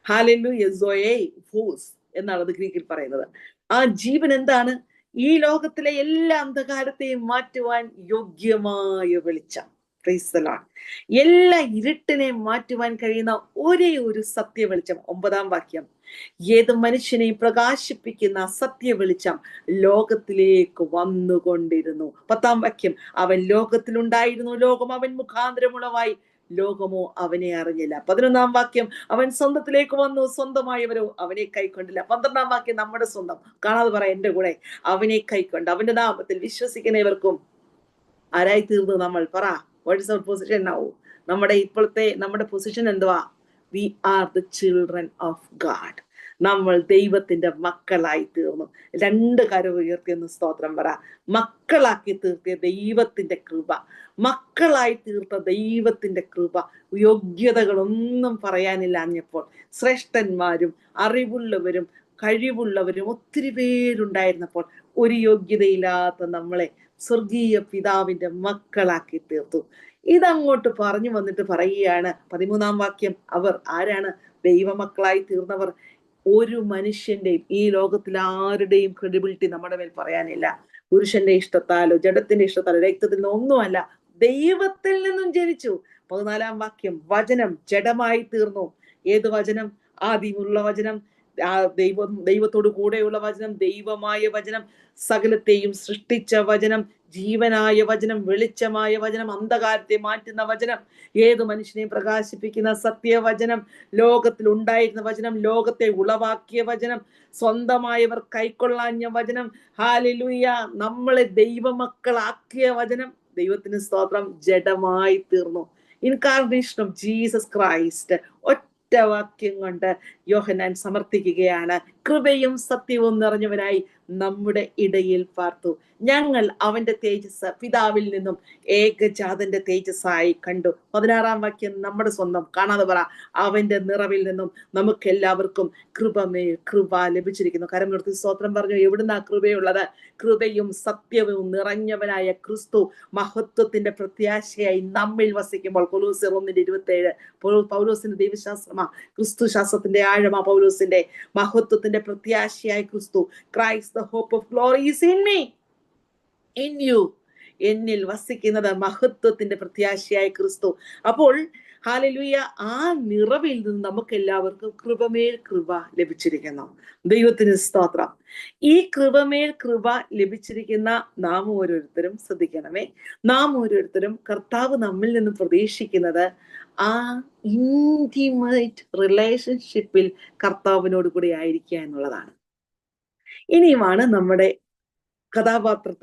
Hallelujah, സോയേ ഫൂസ് എന്നാണ് അത് ഗ്രീക്കിൽ പറയുന്നത്. ആ ജീവൻ എന്താണ്? ഈ ലോകത്തിലെ എല്ലാ അന്ധകാരത്തെയും മാറ്റുവാൻ യോഗ്യമായ വെളിച്ചം. Praise the Lord. എല്ലാ ഇരുട്ടിനെയും മാറ്റുവാൻ കഴിയുന്ന ഒരേ ഒരു സത്യ വെളിച്ചം. 9-ാം വാക്യം, ഏത് മനുഷ്യനെയും പ്രകാശിപ്പിക്കുന്ന സത്യ വെളിച്ചം ലോകത്തിലേക്ക് വന്നുകൊണ്ടിരുന്നു. 10-ാം വാക്യം, അവൻ ലോകത്തിലുണ്ടായിരുന്നു, ലോകം അവൻ മുഖാന്തരമുളവായി, ലോകമോ അവനെ അറിഞ്ഞില്ല. 11-ാം വാക്യം, അവൻ സ്വന്തത്തിലേക്ക് വന്നു, സ്വന്തമായവരോ അവനെ കൈക്കൊണ്ടില്ല. 12-ാം വാക്യം നമ്മുടെ സ്വന്തം. കാണാതെ പറ എന്റെ കൂടെ, അവനെ കൈക്കൊണ്ട് അവന്റെ നാമത്തിൽ വിശ്വസിക്കുന്നവർക്കും ആരായി തീർന്നു നമ്മൾ? പറ, what is our position now? നമ്മുടെ പൊസിഷൻ എന്തുവാ? We are the children of God. നമ്മൾ ദൈവത്തിന്റെ മക്കളായി തീർന്നു. 2 കരം ഉയർത്തിയെന്ന് സ്തോത്രം പറ. മക്കളാക്കി തീർത്തിയ ദൈവത്തിന്റെ കൃപ, മക്കളായി തീർത്ത ദൈവത്തിന്റെ കൃപ. യോഗ്യതകളൊന്നും പറയാനില്ലാഞ്ഞപ്പോൾ ശ്രേഷ്ഠന്മാരും അറിവുള്ളവരും കഴിവുള്ളവരും ഒത്തിരി പേരുണ്ടായിരുന്നപ്പോൾ ഒരു യോഗ്യതയില്ലാത്ത നമ്മളെ സ്വർഗീയ പിതാവിന്റെ മക്കളാക്കി തീർത്തു. ഇതങ്ങോട്ട് പറഞ്ഞു വന്നിട്ട് പറയുകയാണ് 13-ാം വാക്യം, അവർ ആരാണ്? ദൈവമക്കളായി തീർന്നവർ. ഒരു മനുഷ്യന്റെയും, ഈ ലോകത്തിൽ ആരുടെയും ക്രെഡിബിലിറ്റി നമ്മുടെ മേൽ പറയാനില്ല. പുരുഷന്റെ ഇഷ്ടത്താലോ ജഡത്തിന്റെ ഇഷ്ടത്താലോ രക്തത്തിൽ നിന്നോ ഒന്നുമല്ല, ദൈവത്തിൽ നിന്നും ജനിച്ചു. 14-ാം വാക്യം, വചനം ജഡമായി തീർന്നു. ഏത് വചനം? ആദിമുള്ള വചനം, ദൈവത്തോട് കൂടെയുള്ള വചനം, ദൈവമായ വചനം, സകലത്തെയും സൃഷ്ടിച്ച വചനം, ജീവനായ വചനം, വെളിച്ചമായ വചനം, അന്ധകാരത്തെ മാറ്റുന്ന വചനം, ഏത് മനുഷ്യനെയും പ്രകാശിപ്പിക്കുന്ന സത്യവചനം, ലോകത്തിൽ ഉണ്ടായിരുന്ന വചനം, ലോകത്തെ ഉളവാക്കിയ വചനം, സ്വന്തമായവർ കൈക്കൊള്ളാഞ്ഞ വചനം, ഹല്ലേലൂയ, നമ്മളെ ദൈവമക്കളാക്കിയ വചനം. ദൈവത്തിന് സ്തോത്രം. ജഡമായി തീർന്നു. Incarnation of Jesus Christ. വാക്യം കൊണ്ട് യോഹന്നാൻ സമർത്ഥിക്കുകയാണ്, കൃപയും സത്യവും നിറഞ്ഞവനായി നമ്മുടെ ഇടയിൽ പാർത്തു. ഞങ്ങൾ അവന്റെ തേജസ് പിതാവിൽ നിന്നും ഏകജാതന്റെ തേജസ്സായി കണ്ടു. 16-ാം വാക്യം നമ്മുടെ സ്വന്തം. കാണാതെ പറ, അവന്റെ നിറവിൽ നിന്നും നമുക്ക് എല്ലാവർക്കും കൃപമേൽ കൃപ ലഭിച്ചിരിക്കുന്നു. കരം നിർത്തി സ്തോത്രം പറഞ്ഞു. എവിടുന്നാ കൃപയുള്ളത്? കൃപയും സത്യവും നിറഞ്ഞവനായ ക്രിസ്തു മഹത്വത്തിന്റെ പ്രത്യാശയായി നമ്മിൽ വസിക്കുമ്പോൾ. കൊലോസ്യർ 1:27. പൗലോസിന്റെ ദൈവശാസ്ത്രമാ, ക്രിസ്തു ശാസ്ത്രത്തിന്റെ ആഴമാ പൗലോസിന്റെ. മഹത്വത്തിന്റെ പ്രത്യാശയായ ക്രിസ്തു, Christ the hope of glory is in me, in you, എന്നിൽ വസിക്കുന്നത് മഹത്വത്തിന്റെ പ്രത്യാശയായ ക്രിസ്തു. അപ്പോൾ ഹല്ലേലൂയ, ആ നിറവിൽ നിന്ന് നമുക്ക് എല്ലാവർക്കും കൃപമേൽ കൃപ ലഭിച്ചിരിക്കുന്നു. ദൈവത്തിന് സ്തോത്രം. ഈ കൃപമേൽ കൃപ ലഭിച്ചിരിക്കുന്ന നാം ഓരോരുത്തരും ശ്രദ്ധിക്കണമേ, നാം ഓരോരുത്തരും കർത്താവ് നമ്മിൽ നിന്നും പ്രതീക്ഷിക്കുന്നത് ആ ഇന്റിമേറ്റ് റിലേഷൻഷിപ്പിൽ കർത്താവിനോട് കൂടി ആയിരിക്കുക എന്നുള്ളതാണ്. ഇനിയുമാണ് നമ്മുടെ കഥാപാത്രത്തിൽ